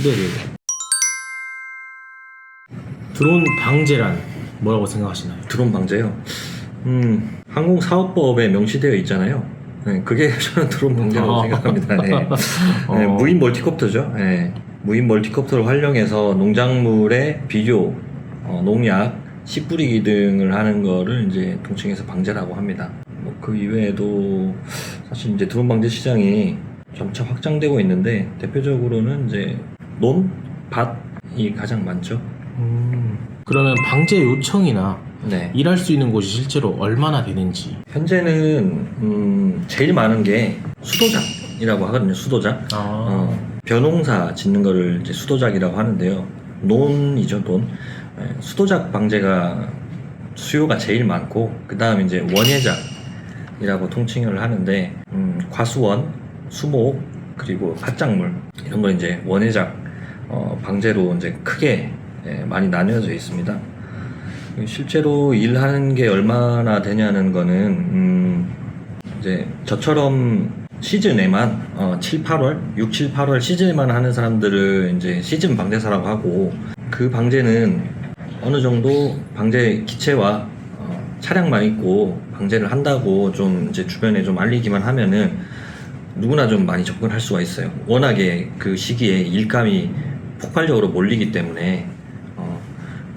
네네. 드론 방제란 뭐라고 생각하시나요? 드론 방제요? 항공사업법에 명시되어 있잖아요. 네, 그게 저는 드론 방제라고 생각합니다. 네. 네, 무인 멀티콥터죠. 네, 무인 멀티콥터를 활용해서 농작물의 비료, 농약, 씨 뿌리기 등을 하는 거를 이제 통칭해서 방제라고 합니다. 뭐 그 이외에도 사실 이제 드론 방제 시장이 점차 확장되고 있는데 대표적으로는 이제 논, 밭이 가장 많죠. 그러면 방제 요청이나 네. 일할 수 있는 곳이 실제로 얼마나 되는지. 현재는 제일 많은 게 수도작이라고 하거든요. 수도작. 벼농사 짓는 거를 이제 수도작이라고 하는데요. 논이죠, 논. 수도작 방제가 수요가 제일 많고, 그 다음 이제 원예작이라고 통칭을 하는데, 과수원, 수목, 그리고 밭작물 이런 거 이제 원예작 방제로 이제 크게 많이 나뉘어져 있습니다. 실제로 일하는 게 얼마나 되냐는 거는 이제 저처럼 시즌에만 7, 8월, 6, 7, 8월 시즌에만 하는 사람들을 이제 시즌 방제사라고 하고, 그 방제는 어느 정도 방제 기체와 차량만 있고 방제를 한다고 좀 이제 주변에 좀 알리기만 하면은 누구나 좀 많이 접근할 수가 있어요. 워낙에 그 시기에 일감이 폭발적으로 몰리기 때문에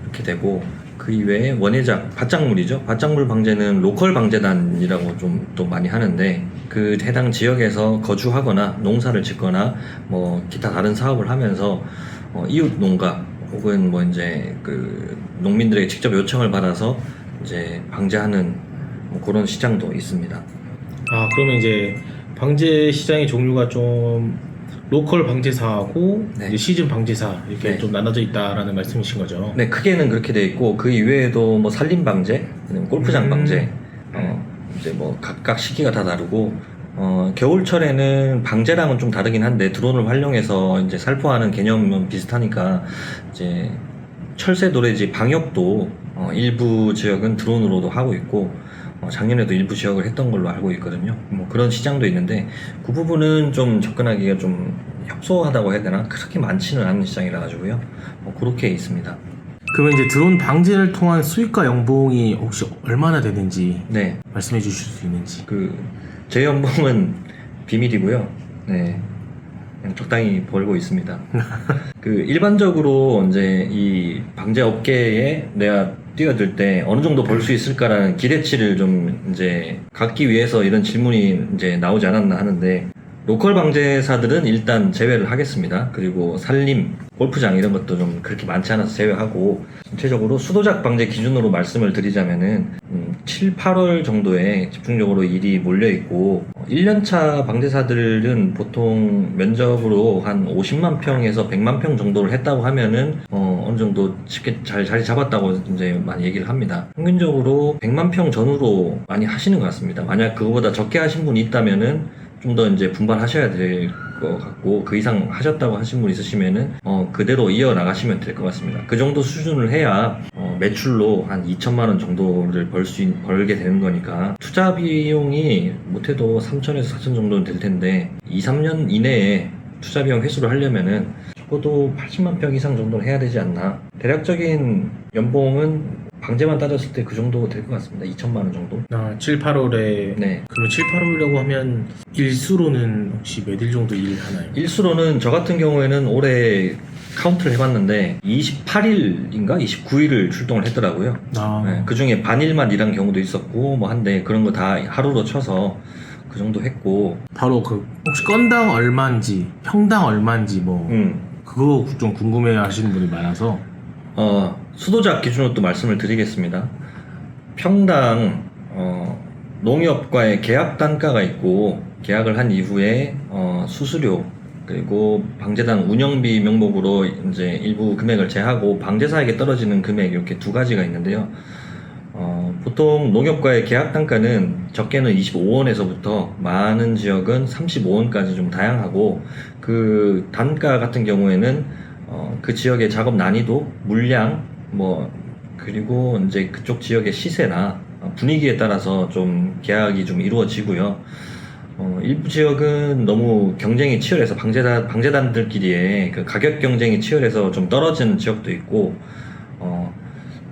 이렇게 되고, 그 이외에 원예작, 밭작물이죠. 밭작물 방제는 로컬 방제단이라고 좀 또 많이 하는데, 그 해당 지역에서 거주하거나 농사를 짓거나 뭐 기타 다른 사업을 하면서 이웃 농가 혹은 뭐 이제 그 농민들에게 직접 요청을 받아서 이제 방제하는 뭐 그런 시장도 있습니다. 그러면 이제 방제 시장의 종류가 좀 로컬 방제사하고 네. 이제 시즌 방제사 이렇게 네. 좀 나눠져 있다라는 말씀이신 거죠? 네, 크게는 그렇게 돼 있고, 그 이외에도 뭐 산림 방제, 골프장 방제, 이제 뭐 각각 시기가 다 다르고, 겨울철에는 방제랑은 좀 다르긴 한데 드론을 활용해서 이제 살포하는 개념은 비슷하니까 이제 철새 도래지 방역도 일부 지역은 드론으로도 하고 있고, 작년에도 일부 지역을 했던 걸로 알고 있거든요. 뭐 그런 시장도 있는데 그 부분은 좀 접근하기가 좀 협소하다고 해야 되나? 그렇게 많지는 않은 시장이라 가지고요. 그렇게 있습니다. 그러면 이제 드론 방제를 통한 수익과 연봉이 혹시 얼마나 되는지 네, 말씀해 주실 수 있는지. 제 연봉은 비밀이고요. 네, 그냥 적당히 벌고 있습니다. 일반적으로 이제 이 방제 업계에 내가 뛰어들 때 어느 정도 벌 수 있을까라는 기대치를 좀 이제 갖기 위해서 이런 질문이 이제 나오지 않았나 하는데, 로컬 방제사들은 일단 제외를 하겠습니다. 그리고 산림, 골프장 이런 것도 좀 그렇게 많지 않아서 제외하고, 전체적으로 수도작 방제 기준으로 말씀을 드리자면은 7, 8월 정도에 집중적으로 일이 몰려있고, 1년차 방제사들은 보통 면적으로 한 50만 평에서 100만 평 정도를 했다고 하면은 어느 정도 쉽게 잘 자리 잡았다고 이제 많이 얘기를 합니다. 평균적으로 100만 평 전후로 많이 하시는 것 같습니다. 만약 그거보다 적게 하신 분이 있다면은 좀 더 이제 분발하셔야 될 것 같고, 그 이상 하셨다고 하신 분 있으시면은 그대로 이어나가시면 될 것 같습니다. 그 정도 수준을 해야 매출로 한 2천만 원 정도를 벌게 되는 거니까, 투자 비용이 못해도 3천에서 4천 정도는 될 텐데 2, 3년 이내에 투자 비용 회수를 하려면은 적어도 80만 평 이상 정도는 해야 되지 않나. 대략적인 연봉은 방제만 따졌을 때 그 정도 될 것 같습니다. 2천만 원 정도. 7, 8월에. 네. 그러면 7, 8월이라고 하면 일수로는 혹시 몇 일 정도 일하나요? 일수로는 저 같은 경우에는 올해 카운트를 해봤는데 28일인가 29일을 출동을 했더라고요. 네, 그 중에 반일만 일한 경우도 있었고 뭐 한데, 그런 거 다 하루로 쳐서 그 정도 했고. 바로 혹시 건당 얼마인지 평당 얼마인지 뭐 그거 좀 궁금해 하시는 분이 많아서 수도작 기준으로 또 말씀을 드리겠습니다. 평당 농협과의 계약 단가가 있고, 계약을 한 이후에 수수료 그리고 방제단 운영비 명목으로 이제 일부 금액을 제하고 방제사에게 떨어지는 금액, 이렇게 두 가지가 있는데요. 보통 농협과의 계약 단가는 적게는 25원에서부터 많은 지역은 35원까지 좀 다양하고, 그 단가 같은 경우에는 그 지역의 작업 난이도, 물량, 그리고 이제 그쪽 지역의 시세나 분위기에 따라서 좀 계약이 좀 이루어지고요. 일부 지역은 너무 경쟁이 치열해서 방재단들끼리의 그 가격 경쟁이 치열해서 좀 떨어지는 지역도 있고,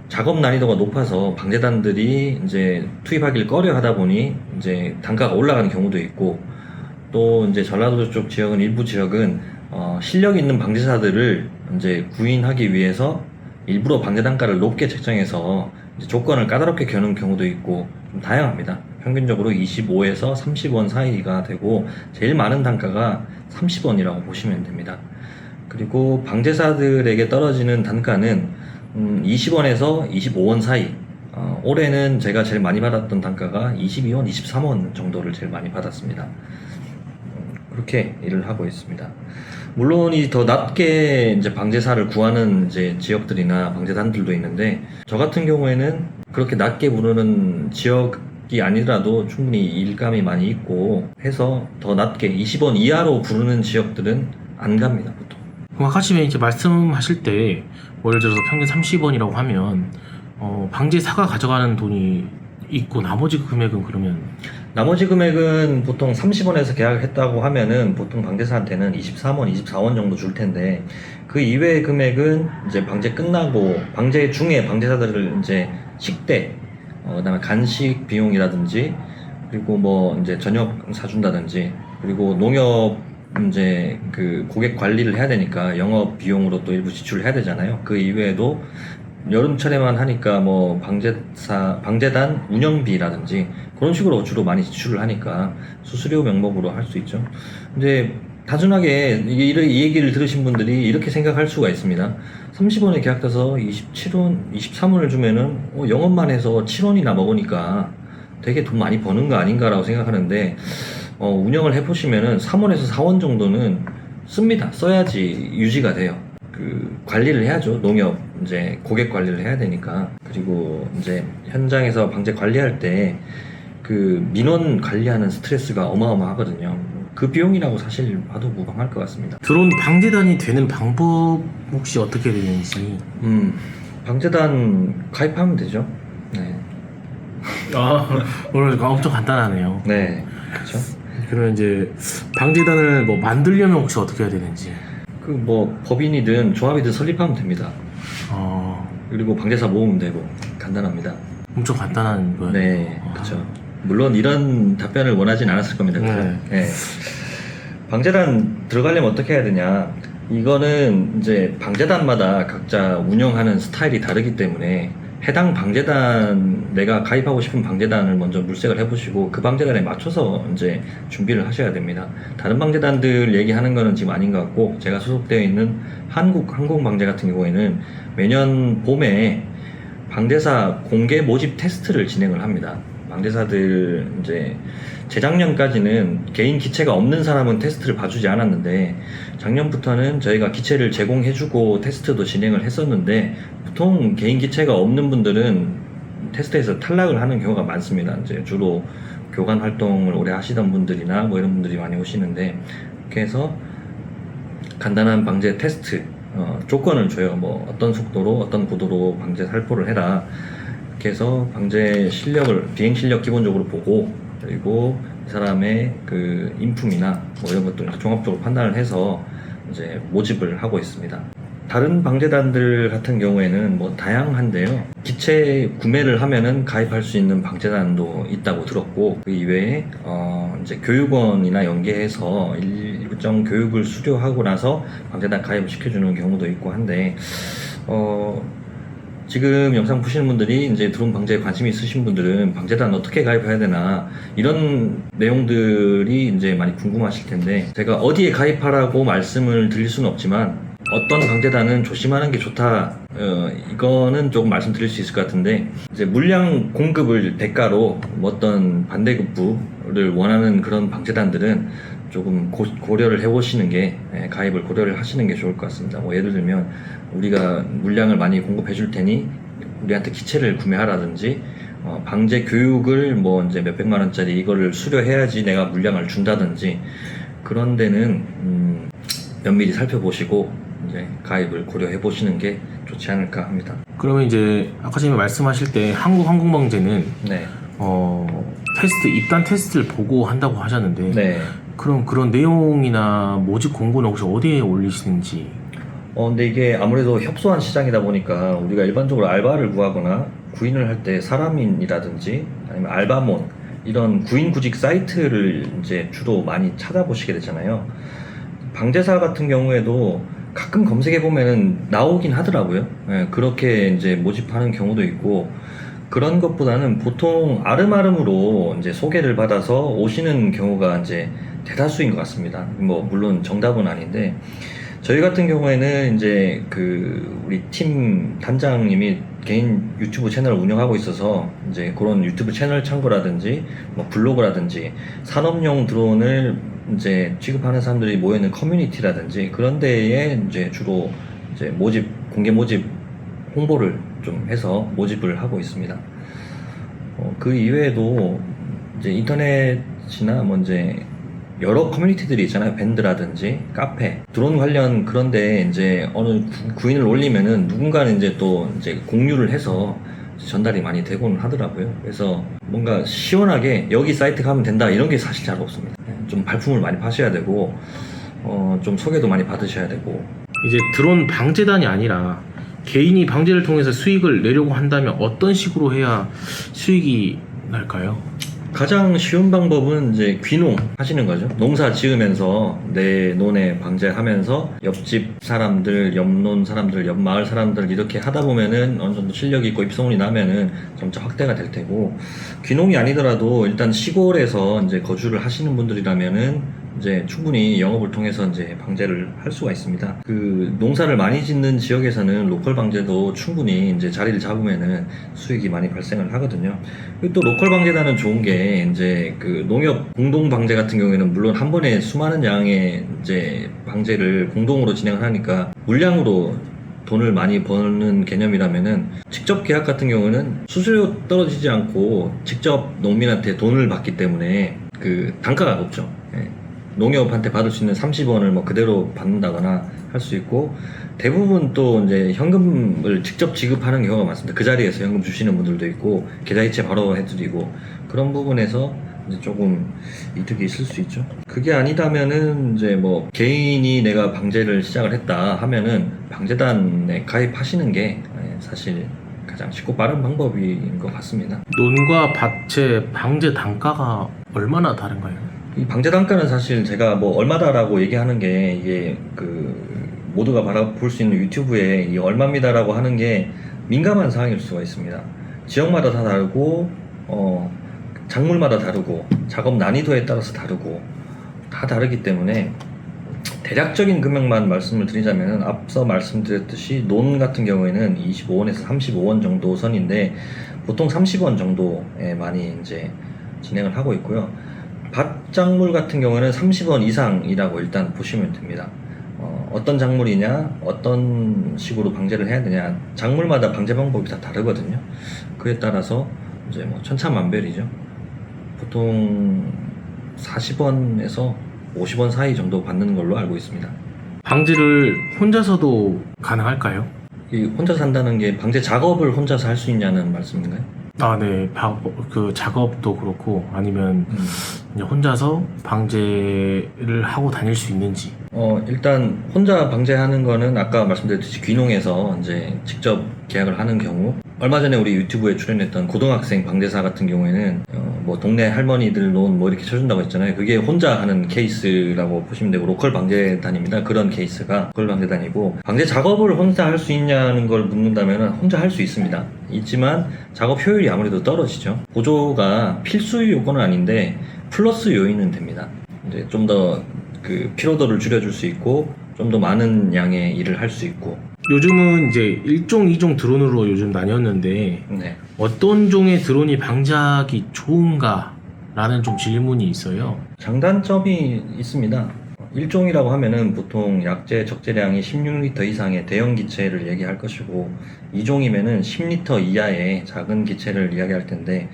작업 난이도가 높아서 방재단들이 이제 투입하기를 꺼려 하다 보니 이제 단가가 올라가는 경우도 있고, 또 이제 전라도 쪽 지역은 일부 지역은 실력 있는 방재사들을 이제 구인하기 위해서 일부러 방재 단가를 높게 책정해서 이제 조건을 까다롭게 겨는 경우도 있고 좀 다양합니다. 평균적으로 25에서 30원 사이가 되고 제일 많은 단가가 30원이라고 보시면 됩니다. 그리고 방재사들에게 떨어지는 단가는 20원에서 25원 사이. 올해는 제가 제일 많이 받았던 단가가 22원, 23원 정도를 제일 많이 받았습니다. 그렇게 일을 하고 있습니다. 물론 이 더 낮게 이제 방재사를 구하는 이제 지역들이나 방재단들도 있는데, 저 같은 경우에는 그렇게 낮게 부르는 지역이 아니더라도 충분히 일감이 많이 있고 해서 더 낮게 20원 이하로 부르는 지역들은 안 갑니다, 보통. 그럼 아까 전에 이제 말씀하실 때 예를 들어서 평균 30원이라고 하면 방재사가 가져가는 돈이 있고 나머지 금액은 그러면 나머지 금액은 보통 30원에서 계약을 했다고 하면은 보통 방재사한테는 23원, 24원 정도 줄 텐데, 그 이외의 금액은 이제 방재 끝나고 방재 중에 방재사들을 이제 식대, 그다음에 간식 비용이라든지, 그리고 뭐 이제 저녁 사준다든지, 그리고 농협 이제 그 고객 관리를 해야 되니까 영업 비용으로 또 일부 지출을 해야 되잖아요. 그 이외에도 여름철에만 하니까 뭐 방재단 운영비라든지 그런 식으로 주로 많이 지출을 하니까 수수료 명목으로 할 수 있죠. 근데 단순하게 이 얘기를 들으신 분들이 이렇게 생각할 수가 있습니다. 30원에 계약돼서 27원, 23원을 주면은 영업만 해서 7원이나 먹으니까 되게 돈 많이 버는 거 아닌가라고 생각하는데, 운영을 해보시면은 3원에서 4원 정도는 씁니다. 써야지 유지가 돼요. 그 관리를 해야죠. 농협 이제 고객 관리를 해야 되니까. 그리고 이제 현장에서 방재 관리할 때 그 민원 관리하는 스트레스가 어마어마하거든요. 그 비용이라고 사실 봐도 무방할 것 같습니다. 들어온 방재단이 되는 방법 혹시 어떻게 되는지? 방재단 가입하면 되죠. 네. 오늘 엄청 간단하네요. 네. 그렇죠. 그러면 이제 방재단을 뭐 만들려면 혹시 어떻게 해야 되는지? 그 뭐 법인이든 조합이든 설립하면 됩니다. 그리고 방재사 모으면 되고 간단합니다. 엄청 간단한 거예요. 네, 그렇죠. 물론 이런 답변을 원하진 않았을 겁니다. 네. 네. 방재단 들어가려면 어떻게 해야 되냐? 이거는 이제 방재단마다 각자 운영하는 스타일이 다르기 때문에 해당 방재단, 내가 가입하고 싶은 방재단을 먼저 물색을 해보시고 그 방재단에 맞춰서 이제 준비를 하셔야 됩니다. 다른 방재단들 얘기하는 거는 지금 아닌 것 같고, 제가 소속되어 있는 한국항공방재 같은 경우에는 매년 봄에 방재사 공개 모집 테스트를 진행을 합니다. 방재사들 이제 재작년까지는 개인 기체가 없는 사람은 테스트를 봐주지 않았는데, 작년부터는 저희가 기체를 제공해주고 테스트도 진행을 했었는데, 보통 개인 기체가 없는 분들은 테스트에서 탈락을 하는 경우가 많습니다. 이제 주로 교관 활동을 오래 하시던 분들이나 뭐 이런 분들이 많이 오시는데, 이렇게 해서 간단한 방재 테스트 조건을 줘요. 뭐 어떤 속도로 어떤 고도로 방재 살포를 해라. 이렇게 해서 방재 실력을, 비행 실력 기본적으로 보고, 그리고 이 사람의 그 인품이나 뭐 이런 것들 종합적으로 판단을 해서 이제 모집을 하고 있습니다. 다른 방재단들 같은 경우에는 뭐 다양한데요. 기체 구매를 하면은 가입할 수 있는 방재단도 있다고 들었고, 그 이외에 이제 교육원이나 연계해서 일정 교육을 수료하고 나서 방재단 가입을 시켜주는 경우도 있고 한데, 지금 영상 보시는 분들이 이제 드론 방재에 관심이 있으신 분들은 방재단 어떻게 가입해야 되나 이런 내용들이 이제 많이 궁금하실 텐데, 제가 어디에 가입하라고 말씀을 드릴 수는 없지만 어떤 방재단은 조심하는 게 좋다, 이거는 조금 말씀드릴 수 있을 것 같은데, 이제 물량 공급을 대가로 어떤 반대급부를 원하는 그런 방재단들은 조금 고려를 해보시는 게, 가입을 고려를 하시는 게 좋을 것 같습니다. 뭐 예를 들면 우리가 물량을 많이 공급해 줄 테니 우리한테 기체를 구매하라든지, 방재 교육을 뭐 이제 몇백만 원짜리 이거를 수료해야지 내가 물량을 준다든지, 그런 데는 면밀히 살펴보시고 이제 가입을 고려해 보시는 게 좋지 않을까 합니다. 그러면 이제 아까 전에 말씀하실 때 한국항공방재는 네. 입단 테스트를 보고 한다고 하셨는데 네. 그럼 그런 내용이나 모집 공고는 혹시 어디에 올리시는지? 근데 이게 아무래도 협소한 시장이다 보니까 우리가 일반적으로 알바를 구하거나 구인을 할 때 사람인이라든지 아니면 알바몬 이런 구인 구직 사이트를 이제 주로 많이 찾아보시게 되잖아요. 방제사 같은 경우에도 가끔 검색해 보면은 나오긴 하더라고요. 예, 그렇게 이제 모집하는 경우도 있고 그런 것보다는 보통 아름아름으로 이제 소개를 받아서 오시는 경우가 이제 대다수인 것 같습니다. 뭐 물론 정답은 아닌데 저희 같은 경우에는 이제 우리 팀 단장님이 개인 유튜브 채널을 운영하고 있어서 이제 그런 유튜브 채널 참고라든지 뭐 블로그라든지 산업용 드론을 이제 취급하는 사람들이 모여있는 커뮤니티라든지 그런 데에 이제 주로 이제 공개 모집 홍보를 좀 해서 모집을 하고 있습니다. 그 이외에도 이제 인터넷이나 뭐 이제 여러 커뮤니티들이 있잖아요. 밴드라든지 카페, 드론 관련 그런데 이제 어느 구인을 올리면은 누군가는 이제 또 이제 공유를 해서 전달이 많이 되고는 하더라고요. 그래서 뭔가 시원하게 여기 사이트 가면 된다 이런 게 사실 잘 없습니다. 좀 발품을 많이 파셔야 되고 좀 소개도 많이 받으셔야 되고. 이제 드론 방제단이 아니라 개인이 방제를 통해서 수익을 내려고 한다면 어떤 식으로 해야 수익이 날까요? 가장 쉬운 방법은 이제 귀농 하시는 거죠. 농사 지으면서 내 논에 방제하면서 옆집 사람들, 옆논 사람들, 옆 마을 사람들 이렇게 하다 보면은 어느 정도 실력이 있고 입소문이 나면은 점차 확대가 될 테고, 귀농이 아니더라도 일단 시골에서 이제 거주를 하시는 분들이라면은 이제 충분히 영업을 통해서 이제 방제를 할 수가 있습니다. 농사를 많이 짓는 지역에서는 로컬 방제도 충분히 이제 자리를 잡으면은 수익이 많이 발생을 하거든요. 그리고 또 로컬 방제단은 좋은 게 이제 농협 공동 방제 같은 경우에는 물론 한 번에 수많은 양의 이제 방제를 공동으로 진행을 하니까 물량으로 돈을 많이 버는 개념이라면은 직접 계약 같은 경우는 수수료 떨어지지 않고 직접 농민한테 돈을 받기 때문에 단가가 높죠. 예. 농협한테 받을 수 있는 30원을 뭐 그대로 받는다거나 할 수 있고, 대부분 또 이제 현금을 직접 지급하는 경우가 많습니다. 그 자리에서 현금 주시는 분들도 있고, 계좌이체 바로 해드리고, 그런 부분에서 이제 조금 이득이 있을 수 있죠. 그게 아니다면은 이제 뭐 개인이 내가 방제를 시작을 했다 하면은 방제단에 가입하시는 게 사실 가장 쉽고 빠른 방법인 것 같습니다. 논과 밭의 방제 단가가 얼마나 다른가요? 이 방제 단가는 사실 제가 뭐 얼마다라고 얘기하는 게 이게 모두가 바라볼 수 있는 유튜브에 이 얼마입니다라고 하는 게 민감한 사항일 수가 있습니다. 지역마다 다 다르고 작물마다 다르고 작업 난이도에 따라서 다르고 다 다르기 때문에 대략적인 금액만 말씀을 드리자면 앞서 말씀드렸듯이 논 같은 경우에는 25원에서 35원 정도 선인데 보통 30원 정도에 많이 이제 진행을 하고 있고요. 밭작물 같은 경우는 30원 이상이라고 일단 보시면 됩니다. 어떤 작물이냐, 어떤 식으로 방제를 해야 되냐, 작물마다 방제 방법이 다 다르거든요. 그에 따라서 이제 뭐 천차만별이죠. 보통 40원에서 50원 사이 정도 받는 걸로 알고 있습니다. 방제를 혼자서도 가능할까요? 이 혼자 산다는 게 방제 작업을 혼자서 할 수 있냐는 말씀인가요? 아, 네. 작업도 그렇고 아니면 이제 혼자서 방제를 하고 다닐 수 있는지. 일단 혼자 방제하는 거는 아까 말씀드렸듯이 귀농에서 이제 직접 계약을 하는 경우, 얼마 전에 우리 유튜브에 출연했던 고등학생 방제사 같은 경우에는 뭐 동네 할머니들 논 뭐 이렇게 쳐준다고 했잖아요. 그게 혼자 하는 케이스라고 보시면 되고, 로컬 방제단입니다. 그런 케이스가 로컬 방제단이고, 방제 작업을 혼자 할 수 있냐는 걸 묻는다면 혼자 할 수 있습니다. 있지만 작업 효율이 아무래도 떨어지죠. 보조가 필수 요건은 아닌데 플러스 요인은 됩니다. 이제 좀 더 피로도를 줄여줄 수 있고, 좀 더 많은 양의 일을 할 수 있고. 요즘은 이제 1종, 2종 드론으로 요즘 나뉘었는데 네. 어떤 종의 드론이 방제하기 좋은가? 라는 좀 질문이 있어요. 장단점이 있습니다. 1종이라고 하면은 보통 약재 적재량이 16리터 이상의 대형 기체를 얘기할 것이고, 2종이면은 10리터 이하의 작은 기체를 이야기할 텐데,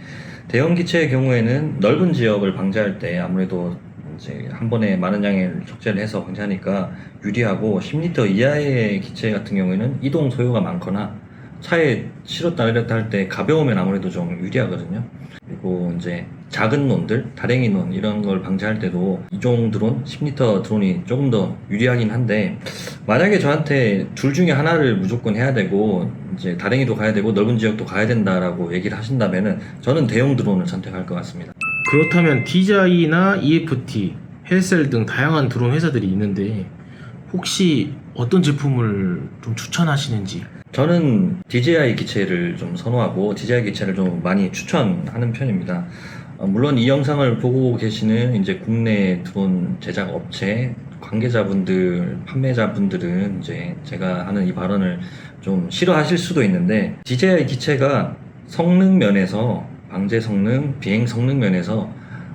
대형 기체의 경우에는 넓은 지역을 방제할 때 아무래도 이제 한 번에 많은 양의 적재를 해서 방제하니까 유리하고, 10리터 이하의 기체 같은 경우에는 이동 소요가 많거나 차에 실었다 내렸다 할 때 가벼우면 아무래도 좀 유리하거든요. 그리고 이제 작은 논들, 다랭이 논 이런 걸 방지할 때도 이종 드론, 10리터 드론이 조금 더 유리하긴 한데 만약에 저한테 둘 중에 하나를 무조건 해야 되고 이제 다랭이도 가야 되고 넓은 지역도 가야 된다라고 얘기를 하신다면은 저는 대형 드론을 선택할 것 같습니다. 그렇다면 DJI나 EFT, 헬셀 등 다양한 드론 회사들이 있는데 혹시 어떤 제품을 좀 추천하시는지? 저는 DJI 기체를 좀 선호하고 DJI 기체를 좀 많이 추천하는 편입니다. 물론 이 영상을 보고 계시는 이제 국내 드론 제작 업체 관계자분들, 판매자분들은 이제 제가 하는 이 발언을 좀 싫어하실 수도 있는데 DJI 기체가 성능 면에서 방제 성능, 비행 성능 면에서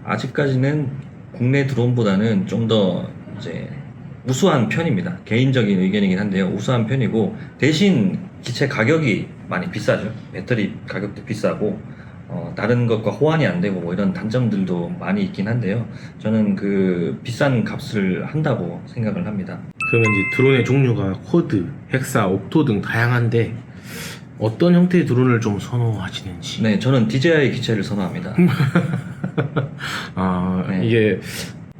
아직까지는 국내 드론보다는 좀 더 이제 우수한 편입니다. 개인적인 의견이긴 한데요. 우수한 편이고 대신 기체 가격이 많이 비싸죠. 배터리 가격도 비싸고 다른 것과 호환이 안 되고 뭐 이런 단점들도 많이 있긴 한데요. 저는 그 비싼 값을 한다고 생각을 합니다. 그러면 이제 드론의 종류가 쿼드, 헥사, 옥토 등 다양한데 어떤 형태의 드론을 좀 선호하시는지? 네, 저는 DJI 기체를 선호합니다. 네. 이게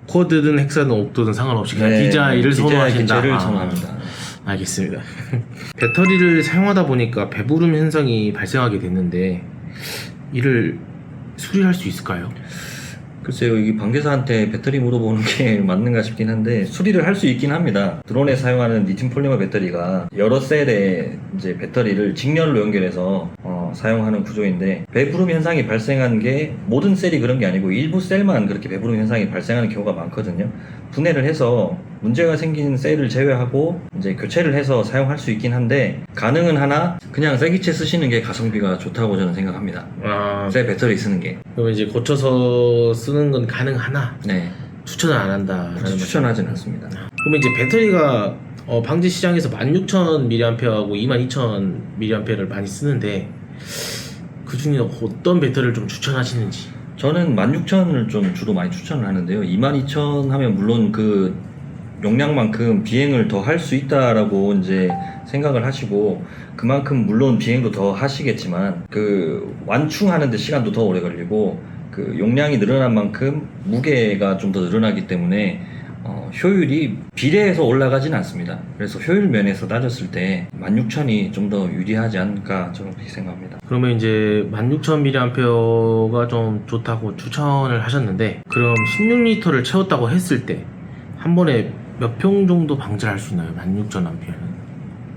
쿼드든 헥사든 옥토든 상관없이 그냥 네, DJI를 선호하신다. 기체를 선호합니다. 알겠습니다. 배터리를 사용하다 보니까 배부름 현상이 발생하게 됐는데 이를 수리할 수 있을까요? 글쎄요, 이 관계사한테 배터리 물어보는 게 맞는가 싶긴 한데 수리를 할 수 있긴 합니다. 드론에 사용하는 리튬 폴리머 배터리가 여러 셀의 이제 배터리를 직렬로 연결해서 사용하는 구조인데 배부름 현상이 발생한 게 모든 셀이 그런 게 아니고 일부 셀만 그렇게 배부름 현상이 발생하는 경우가 많거든요. 분해를 해서 문제가 생긴 셀을 제외하고 이제 교체를 해서 사용할 수 있긴 한데 가능은 하나 그냥 새 기체 쓰시는 게 가성비가 좋다고 저는 생각합니다. 새 배터리 쓰는 게. 그러면 이제 고쳐서 쓰는 건 가능하나 네. 추천을 안 한다. 추천하진 않습니다. 그러면 이제 배터리가 방지 시장에서 16,000mAh하고 22,000mAh를 많이 쓰는데 그 중에 어떤 배터리를 좀 추천하시는지? 저는 16,000을 좀 주로 많이 추천을 하는데요. 22,000 하면 물론 그 용량만큼 비행을 더 할 수 있다라고 이제 생각을 하시고 그만큼 물론 비행도 더 하시겠지만 그 완충하는 데 시간도 더 오래 걸리고 그 용량이 늘어난 만큼 무게가 좀 더 늘어나기 때문에 효율이 비례해서 올라가진 않습니다. 그래서 효율 면에서 따졌을 때 16,000이 좀 더 유리하지 않을까 저는 그렇게 생각합니다. 그러면 이제 16,000mAh가 좀 좋다고 추천을 하셨는데 그럼 16리터를 채웠다고 했을 때 한 번에 몇 평 정도 방지를 할 수 있나요? 16,000A는?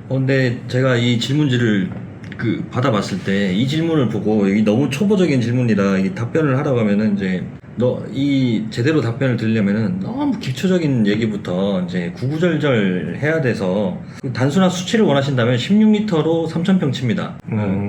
근데 제가 이 질문지를 받아봤을 때 이 질문을 보고 여기 너무 초보적인 질문이라 이 답변을 하라고 하면은 이제 이 제대로 답변을 드리려면은 너무 기초적인 얘기부터 이제 구구절절 해야 돼서 단순한 수치를 원하신다면 16리터로 3,000평 칩니다.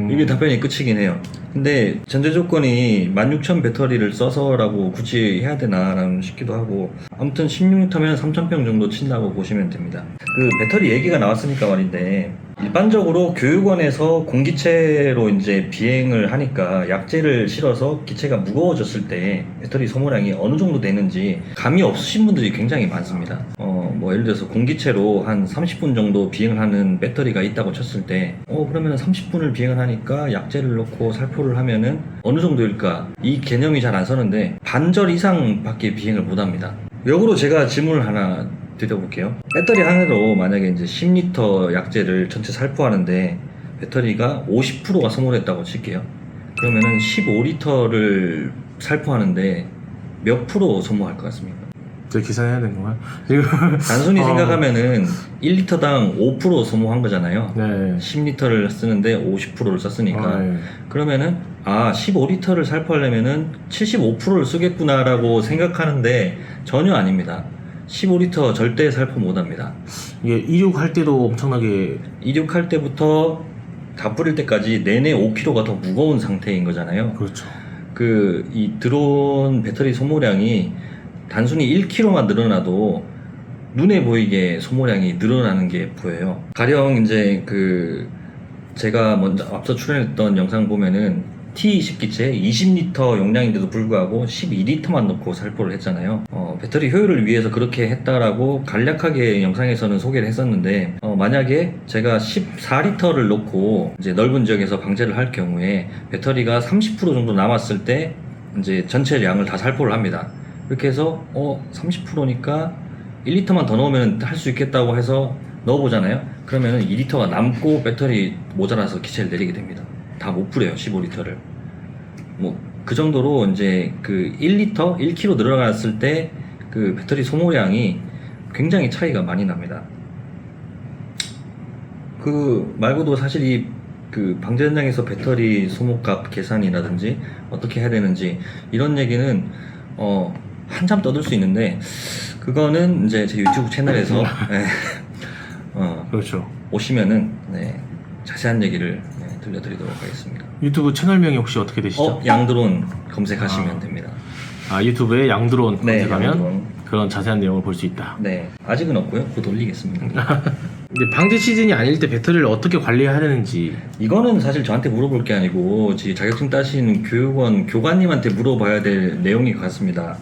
이게 답변이 끝이긴 해요. 근데 전제 조건이 16,000 배터리를 써서라고 굳이 해야 되나라는 싶기도 하고 아무튼 16리터면 3,000평 정도 친다고 보시면 됩니다. 그 배터리 얘기가 나왔으니까 말인데 일반적으로 교육원에서 공기체로 이제 비행을 하니까 약재를 실어서 기체가 무거워졌을 때 배터리 소모량이 어느 정도 되는지 감이 없으신 분들이 굉장히 많습니다. 뭐 예를 들어서 공기체로 한 30분 정도 비행을 하는 배터리가 있다고 쳤을 때 그러면 30분을 비행을 하니까 약재를 넣고 살포를 하면은 어느 정도일까? 이 개념이 잘 안 서는데 반절 이상밖에 비행을 못 합니다. 역으로 제가 질문을 하나 드려볼게요. 배터리 하나로 만약에 이제 10리터 약재를 전체 살포하는데 배터리가 50%가 소모됐다고 칠게요. 그러면은 15리터를 살포하는데 몇 프로 소모할 것 같습니까? 제가 계산해야 되는 건가요? 단순히 생각하면은 1리터당 5% 소모한 거잖아요. 네. 10리터를 쓰는데 50%를 썼으니까. 네. 그러면은 15리터를 살포하려면은 75%를 쓰겠구나라고 생각하는데 전혀 아닙니다. 15리터 절대 살포 못합니다. 이게 이륙할 때도 엄청나게 이륙할 때부터 다 뿌릴 때까지 내내 5kg가 더 무거운 상태인 거잖아요. 그렇죠. 이 드론 배터리 소모량이 단순히 1kg만 늘어나도 눈에 보이게 소모량이 늘어나는 게 보여요. 가령 이제 제가 먼저 앞서 출연했던 영상 보면은 T20 기체 20리터 용량인데도 불구하고 12리터만 넣고 살포를 했잖아요. 배터리 효율을 위해서 그렇게 했다라고 간략하게 영상에서는 소개를 했었는데 만약에 제가 14리터를 넣고 이제 넓은 지역에서 방제를 할 경우에 배터리가 30% 정도 남았을 때 이제 전체 양을 다 살포를 합니다. 이렇게 해서 30%니까 1리터만 더 넣으면 할 수 있겠다고 해서 넣어보잖아요. 그러면은 2리터가 남고 배터리 모자라서 기체를 내리게 됩니다. 다 못 뿌려요, 15리터를. 뭐 그 정도로 이제 그 1리터, 1kg 늘어났을 때 그 배터리 소모량이 굉장히 차이가 많이 납니다. 그 말고도 사실 이 그 방제 현장에서 배터리 소모값 계산이라든지 어떻게 해야 되는지 이런 얘기는 한참 떠들 수 있는데 그거는 이제 제 유튜브 채널에서 네, 그렇죠. 오시면은 네, 자세한 얘기를 들려드리도록 하겠습니다. 유튜브 채널명이 혹시 어떻게 되시죠? 양드론 검색하시면 됩니다. 유튜브에 양드론 네, 검색하면 양드론. 그런 자세한 내용을 볼 수 있다. 네, 아직은 없고요. 곧 올리겠습니다. 근데 방제 시즌이 아닐 때 배터리를 어떻게 관리해야 되는지 이거는 사실 저한테 물어볼 게 아니고 자격증 따시는 교육원 교관님한테 물어봐야 될 내용인 것 같습니다.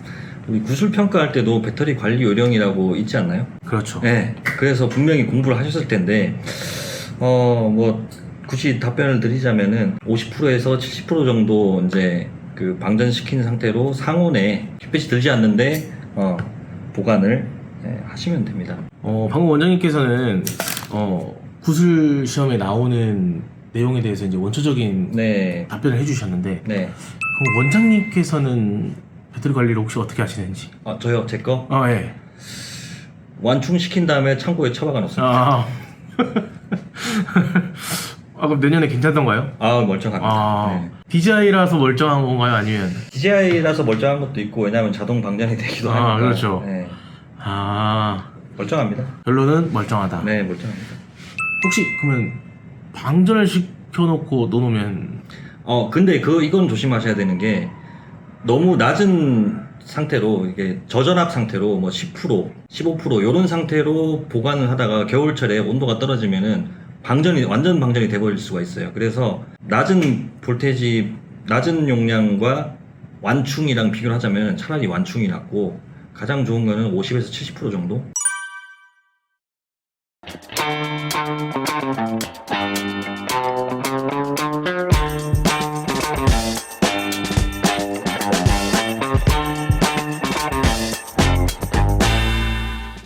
우리 구술 평가할 때도 배터리 관리 요령이라고 있지 않나요? 그렇죠. 네, 그래서 분명히 공부를 하셨을 텐데 뭐 굳이 답변을 드리자면은 50%에서 70% 정도 이제 그 방전시킨 상태로 상온에 햇빛이 들지 않는데 보관을 하시면 됩니다. 방금 원장님께서는 구술 시험에 나오는 내용에 대해서 이제 원초적인 네, 답변을 해주셨는데 네. 그럼 원장님께서는 배터리 관리를 혹시 어떻게 하시는지? 저요, 제 거? 예. 완충시킨 다음에 창고에 처박아 놓습니다. 그럼 내년에 괜찮던가요? 멀쩡합니다. 네. DJI라서 멀쩡한 건가요? 아니면? DJI라서 멀쩡한 것도 있고 왜냐하면 자동 방전이 되기도 하니까. 그렇죠. 네. 멀쩡합니다. 결론은 멀쩡하다. 네, 멀쩡합니다. 혹시 그러면 방전을 시켜놓고 놓으면 근데 이건 조심하셔야 되는 게 너무 낮은 상태로 이게 저전압 상태로 뭐 10%, 15% 이런 상태로 보관을 하다가 겨울철에 온도가 떨어지면은 완전 방전이 돼버릴 수가 있어요. 그래서 낮은 볼테이지, 낮은 용량과 완충이랑 비교를 하자면 차라리 완충이 낫고 가장 좋은 거는 50에서 70% 정도?